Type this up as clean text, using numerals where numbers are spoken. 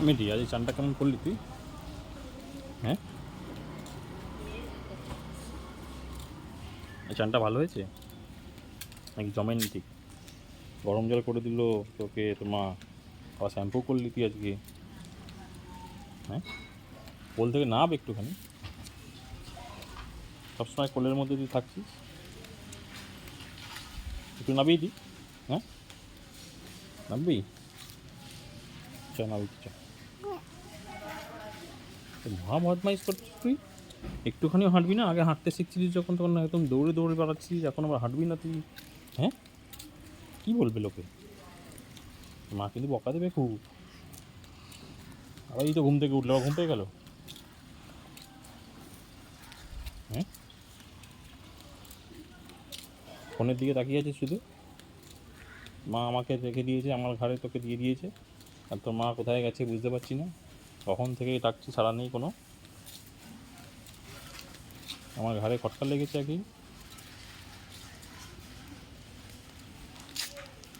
মিটি আজ এই চানটা কেমন করলি তুই? হ্যাঁ, এই চানটা ভালো হয়েছে নাকি জমেনি ঠিক? গরম জল করে দিল তোকে তোমা, আবার শ্যাম্পু করলি তুই আজকে? হ্যাঁ, কোল থেকে নাব একটুখানি, সবসময় কোলের মধ্যে তুই থাকছিস, একটু নাবিয়ে দি। হ্যাঁ, নাববি? চ নাবি চ। মহা বদমাইশ করছিস তুই, একটুখানিও হাঁটবি না? আগে হাঁটতে শিখছিলিস যখন তখন একদম দৌড়ে দৌড়ে বেড়াচ্ছিস, এখন আবার হাঁটবি না তুই? হ্যাঁ, কী বলবে লোকে? মা কিন্তু বকা দেবে খুব। আবার এই তো ঘুম থেকে উঠলো, আবার ঘুম পেয়ে গেল। হ্যাঁ, ফোনের দিকে তাকিয়ে আছিস শুধু। মা আমাকে রেখে দিয়েছে, আমার ঘাড়ে তোকে দিয়ে দিয়েছে, আর তোর মা কোথায় গেছে বুঝতে পারছি না। কখন থেকে ডাকছি, সাড়া নেই কোনো। আমার ঘাড়ে খটকা লেগেছে একই।